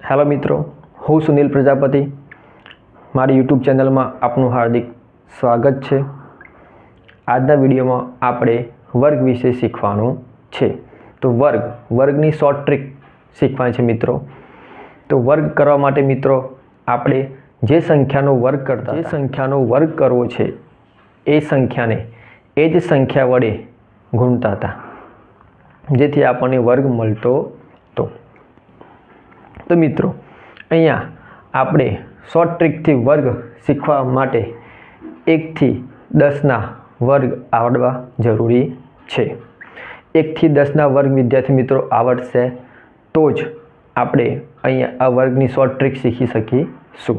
Hello મિત્રો, હું સુનિલ પ્રજાપતિ. મારી યુટ્યુબ ચેનલમાં આપનું હાર્દિક સ્વાગત છે. આજના વિડીયોમાં આપણે વર્ગ વિશે શીખવાનું છે. તો વર્ગની શોર્ટ ટ્રીક શીખવાની છે મિત્રો. તો વર્ગ કરવા માટે મિત્રો આપણે જે સંખ્યાનો વર્ગ કરવો છે એ સંખ્યાને એ જ સંખ્યા વડે ગુણતા હતા, જેથી આપણને વર્ગ મળતો હતો. તો મિત્રો અહીંયા આપણે શોર્ટ ટ્રીકથી વર્ગ શીખવા માટે 1 થી 10ના વર્ગ આવડવા જરૂરી છે. 1 થી 10ના વર્ગ વિદ્યાર્થી મિત્રો આવડશે તો જ આપણે અહીંયા આ વર્ગની શોર્ટ ટ્રીક શીખી શકીશું.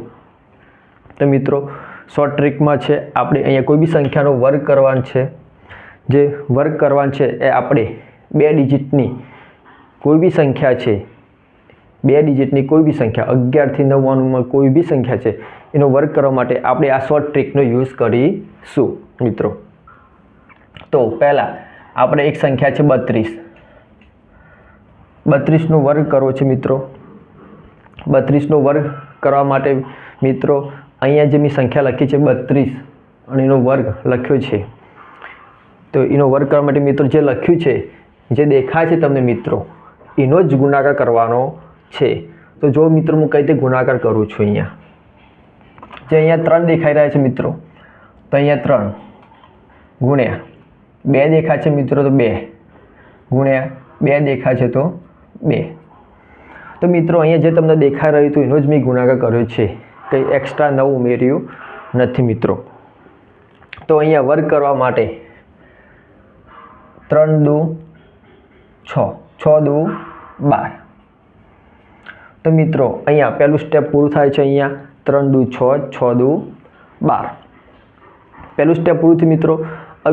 તો મિત્રો શોર્ટ ટ્રીકમાં છે આપણે અહીંયા કોઈ બી સંખ્યાનો વર્ગ કરવાનો છે. જે વર્ગ કરવાનો છે એ આપણે 2 ડિજિટની કોઈ બી સંખ્યા છે, 2 ડિજિટની કોઈ બી સંખ્યા 11 થી 99માં કોઈ બી સંખ્યા છે એનો વર્ગ કરવા માટે આપણે આ શોર્ટ ટ્રીકનો યુઝ કરીશું મિત્રો. તો પહેલાં આપણે એક સંખ્યા છે 32નો વર્ગ કરવો છે મિત્રો. 32નો વર્ગ કરવા માટે મિત્રો અહીંયા જે મેં સંખ્યા લખી છે 32 અને એનો વર્ગ લખ્યો છે, તો એનો વર્ગ કરવા માટે મિત્રો જે લખ્યું છે, જે દેખાય છે તમને મિત્રો, એનો જ ગુણાકાર કરવાનો છે. તો જો મિત્રો હું કઈ રીતે ગુણાકાર કરું છું, અહીંયા જે અહીંયા 3 દેખાઈ રહ્યા છે મિત્રો, તો અહીંયા 3 ગુણ્યા 2 દેખાય છે મિત્રો, તો 2 ગુણ્યા 2 દેખાય છે તો 2. તો મિત્રો અહીંયા જે તમને દેખાઈ રહ્યું હતું એનો જ મેં ગુણાકાર કર્યો છે, કંઈ એક્સ્ટ્રા નવું ઉમેર્યું નથી મિત્રો. તો અહીંયા વર્ગ કરવા માટે 3 દુ 6, 6 દુ 12. તો મિત્રો અહીંયા પહેલું સ્ટેપ પૂરું થાય છે. અહીંયા 3 દુ 6, 6 દુ 12. પહેલું સ્ટેપ પૂરું થયું મિત્રો.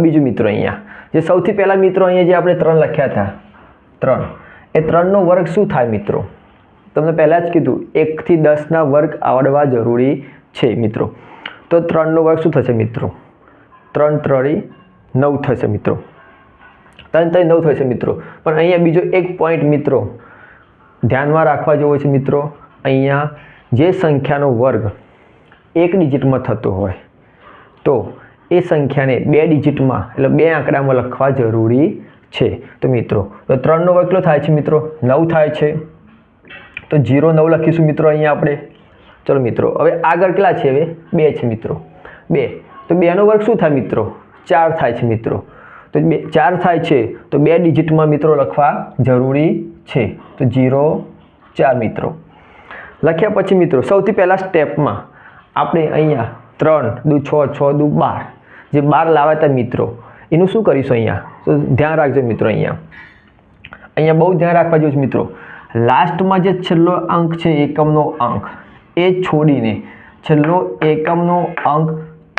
બીજું મિત્રો અહીંયા જે સૌથી પહેલાં મિત્રો અહીંયા જે આપણે 3 લખ્યા હતા, 3, એ 3નો વર્ગ શું થાય મિત્રો? તમને પહેલાં જ કીધું 1 થી 10ના વર્ગ આવડવા જરૂરી છે મિત્રો. તો 3નો વર્ગ શું થશે મિત્રો? 3 3 9 થશે મિત્રો. 3 3 9 થશે મિત્રો. પણ અહીંયા બીજો એક પોઈન્ટ મિત્રો ધ્યાનમાં રાખવા જેવો છે મિત્રો. અહીંયા જે સંખ્યાનો વર્ગ 1 ડિજિટમાં થતો હોય તો એ સંખ્યાને 2 ડિજિટમાં એટલે 2 આંકડામાં લખવા જરૂરી છે. તો મિત્રો તો 3નો વર્ગ કેટલો થાય છે મિત્રો? 9 થાય છે. તો 0 9 લખીશું મિત્રો અહીંયા આપણે. ચલો મિત્રો હવે આગળ કેટલા છે? હવે 2 છે મિત્રો, 2. તો 2નો વર્ગ શું થાય મિત્રો? 4 થાય છે મિત્રો. તો 4 થાય છે તો 2 ડિજિટમાં મિત્રો લખવા જરૂરી છે. તો 0 4 મિત્રો લખ્યા પછી મિત્રો સૌથી પહેલા સ્ટેપમાં આપણે અહીંયા 3 દુ 6, 6 દુ 12 જે 12 લાવ્યા હતા મિત્રો, એનું શું કરીશું અહીંયા? તો ધ્યાન રાખજો મિત્રો. અહીંયા બહુ ધ્યાન રાખવા જેવું છે મિત્રો. લાસ્ટમાં જે છેલ્લો અંક છે, એકમનો અંક, એ છોડીને છેલ્લો એકમનો અંક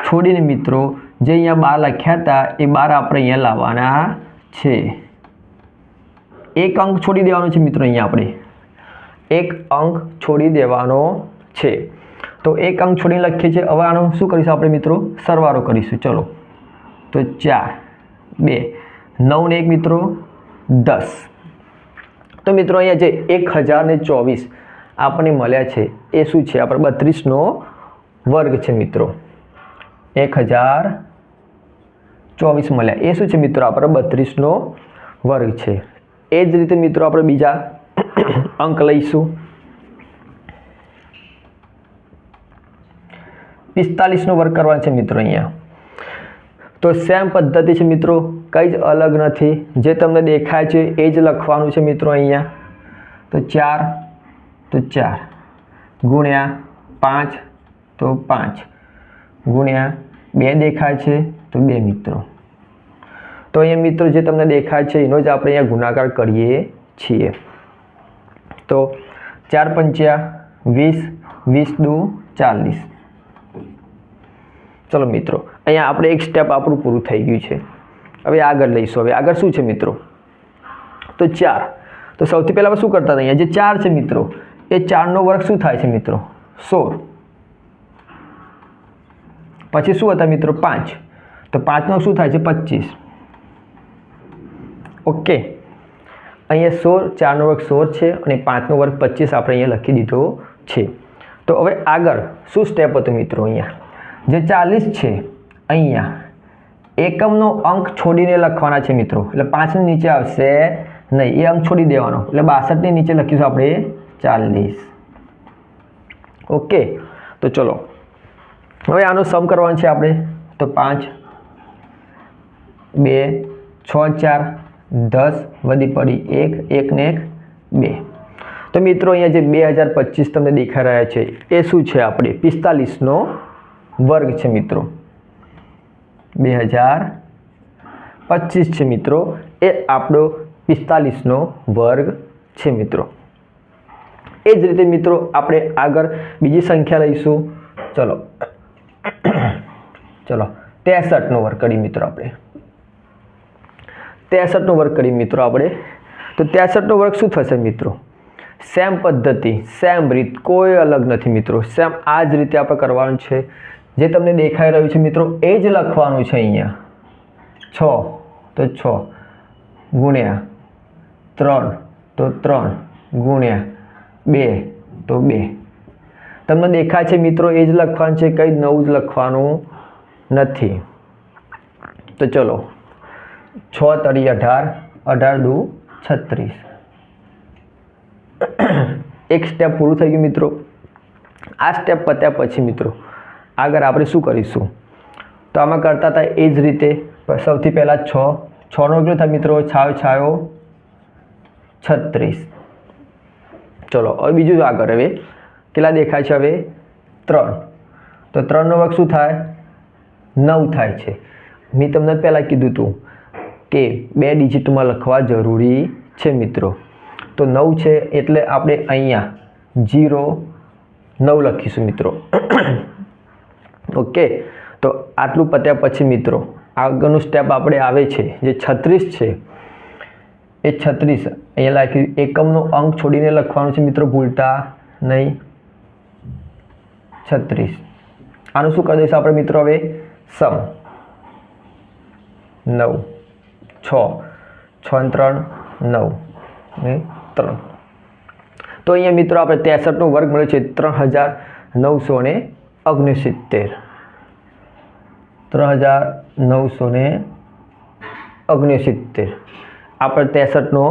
છોડીને મિત્રો જે અહીંયા 12 લખ્યા હતા એ 12 આપણે અહીંયા લાવવાના છે. એક અંક છોડી દેવાનો છે મિત્રો. અહીંયા આપણે એક અંક છોડી દેવાનો છે. તો એક અંક છોડીને લખીએ છીએ. હવે આનો શું કરીશું આપણે મિત્રો? સરવાળો કરીશું. ચલો તો 4 2 9 ને 1 મિત્રો 10. તો મિત્રો અહીંયા જે 1024 આપણને મળ્યા છે એ શું છે? આપણે 32નો વર્ગ છે મિત્રો. 1024 મળ્યા એ શું છે મિત્રો? આપણે 32નો વર્ગ છે. એ જ રીતે મિત્રો આપણે બીજા અંક લઈશું. 45નો વર્ગ કરવાનો છે મિત્રો. અહીંયા તો સેમ પદ્ધતિ છે મિત્રો, કંઈ જ અલગ નથી. જે તમને દેખાય છે એ જ લખવાનું છે મિત્રો. અહીંયા તો 4 તો 4 ગુણ્યા 5 તો 5 ગુણ્યા 2 દેખાય છે તો 2 મિત્રો. તો અહીંયા મિત્રો જે તમને દેખાય છે એનો જ આપણે અહીંયા ગુણાકાર કરીએ છીએ. તો 4 પંચ્યા 20, 20 દુ 40. ચલો મિત્રો અહીંયા આપણે એક સ્ટેપ આપણું પૂરું થઈ ગયું છે. હવે આગળ લઈશું. હવે આગળ શું છે મિત્રો? તો 4. તો સૌથી પહેલાં શું કરતા હતા? અહીંયા જે 4 છે મિત્રો, એ 4નો વર્ગ શું થાય છે મિત્રો? 16. પછી શું હતા મિત્રો? 5. તો 5નો શું થાય છે? 25. ઓકે. અહીંયા 16, 4નો વર્ગ 16 છે અને 5નો વર્ગ 25 આપણે અહીંયા લખી દીધો છે. તો હવે આગળ શું સ્ટેપ હતું મિત્રો? અહીંયા જે 40 છે અહીંયા એકમનો અંક છોડીને લખવાના છે મિત્રો, એટલે 5ની નીચે આવશે નહીં, એ અંક છોડી દેવાનો, એટલે 62ની નીચે લખીશું આપણે 40. ઓકે, તો ચલો હવે આનો સમ કરવાનો છે આપણે. તો 5 2 6 4 10 વધી પડી 1 1 ને 1 2. તો મિત્રો અહીંયા જે 2025 તમને દેખાઈ રહ્યા છે એ શું છે? આપણે 45નો વર્ગ છે મિત્રો. 2025 છે મિત્રો, એ આપણો 45નો વર્ગ છે મિત્રો. એ જ રીતે મિત્રો આપણે આગળ બીજી સંખ્યા લઈશું. ચલો 63નો વર્ગ કરીએ મિત્રો. આપણે 63નો વર્ગ કરીએ મિત્રો આપણે. તો 63નો વર્ગ શું થશે મિત્રો? સેમ પદ્ધતિ, સેમ રીત, કોઈ અલગ નથી મિત્રો. સેમ આ જ રીતે આપણે કરવાનું છે. જે તમને દેખાઈ રહ્યું છે મિત્રો એ જ લખવાનું છે. અહીંયા 6 તો 6 ગુણ્યા 3 તો 3 ગુણ્યા 2 તો 2. તમને દેખાય છે મિત્રો એ જ લખવાનું છે, કંઈ નવું જ લખવાનું નથી. તો ચલો 6 તરી 18, 18 દુ 36. એક સ્ટેપ પૂરું થઈ ગયું મિત્રો. આ સ્ટેપ પત્યા પછી મિત્રો આગળ આપણે શું કરીશું? તો આમાં કરતા હતા એ જ રીતે. સૌથી પહેલાં 6નો કેટલો થાય મિત્રો? છાયો 36. ચલો હવે બીજું આગળ. હવે કેટલા દેખાય છે? હવે 3. તો 3નો વર્ગ શું થાય? 9 થાય છે. મેં તમને પહેલાં કીધું હતું કે 2 ડિજિટમાં લખવા જરૂરી છે મિત્રો. તો 9 છે એટલે આપણે અહીંયા 0 9 લખીશું મિત્રો. ઓકે, તો આટલું પત્યા પછી મિત્રો આગળનું સ્ટેપ આપણે આવે છે જે 36 છે. એ 36 અહીંયા લખ્યું, એકમનો અંક છોડીને લખવાનું છે મિત્રો, ભૂલતા નહીં. 36 આનું શું કરી દઈશું આપણે મિત્રો? હવે સમ 9 6 6 3 9 ને 3. તો અહીંયા મિત્રો આપણે 63નો વર્ગ મળ્યો છે 3969. 3969 આપણે 63નો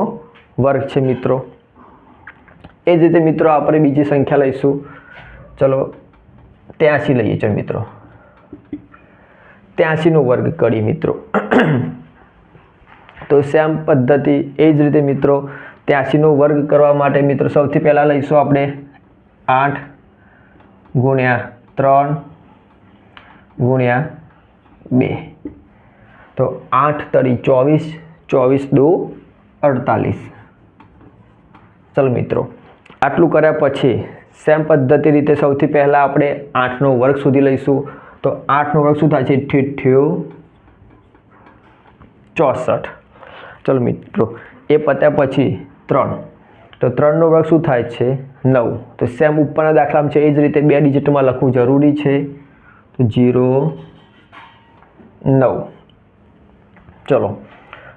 વર્ગ છે મિત્રો. એ જ રીતે મિત્રો આપણે બીજી સંખ્યા લઈશું. ચલો 83 લઈએ. ચાલો મિત્રો 83નો વર્ગ કરીએ મિત્રો. તો સેમ પદ્ધતિ એ જ રીતે મિત્રો 83નો વર્ગ કરવા માટે મિત્રો સૌથી પહેલાં લઈશું આપણે 8 ગુણ્યા 3 ગુણ્યા 2. તો 8 તરી 24, 24 દુ 48. ચલો મિત્રો આટલું કર્યા પછી સેમ પદ્ધતિ રીતે સૌથી પહેલાં આપણે 8નો વર્ગ સુધી લઈશું. તો 8નો વર્ગ શું થાય છે? 64. ચલો મિત્રો એ પત્યા પછી 3. તો 3નો વર્ગ શું થાય છે? 9. તો સેમ ઉપરના દાખલામાં છે એ જ રીતે 2 ડિજિટમાં લખવું જરૂરી છે. તો 0 9. ચલો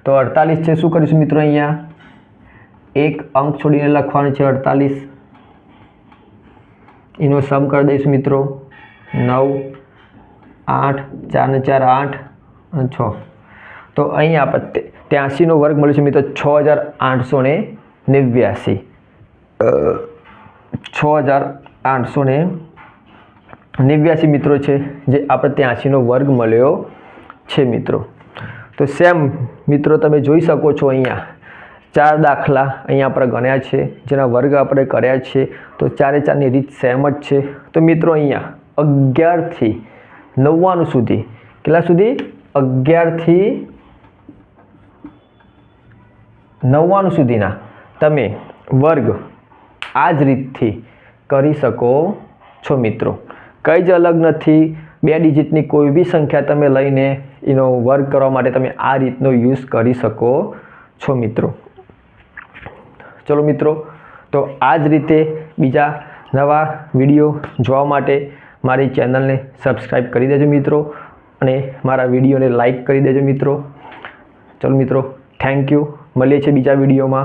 તો 48 છે. શું કરીશું મિત્રો? અહીંયા એક અંક છોડીને લખવાનું છે 48. એનો સમ કરી દઈશું મિત્રો. 9 8 4 ને 4 8 અને 6. તો અહીંયા આપણે 83નો વર્ગ મળ્યો છે મિત્રો 6889. 6889 મિત્રો છે જે આપણે 83નો વર્ગ મળ્યો છે મિત્રો. તો સેમ મિત્રો તમે જોઈ શકો છો અહીંયા 4 દાખલા અહીંયા આપણે ગણ્યા છે, જેના વર્ગ આપણે કર્યા છે. તો 4 એ 4ની રીત સેમ જ છે. તો મિત્રો અહીંયા 11 થી 99 સુધી, કેટલા સુધી? 11 થી 99 સુધીના તમે વર્ગ આ જ રીતથી કરી શકો છો મિત્રો. કંઈ જ અલગ નથી. 2 ડિજિટની કોઈ બી સંખ્યા તમે લઈને એનો વર્ગ કરવા માટે તમે આ રીતનો યુઝ કરી શકો છો મિત્રો. ચલો મિત્રો, તો આ જ રીતે બીજા નવા વિડીયો જોવા માટે મારી ચેનલને સબસ્ક્રાઈબ કરી દેજો મિત્રો, અને મારા વિડીયોને લાઈક કરી દેજો મિત્રો. ચલો મિત્રો, થેન્ક યુ. મળીએ છીએ બીજા વિડીયોમાં.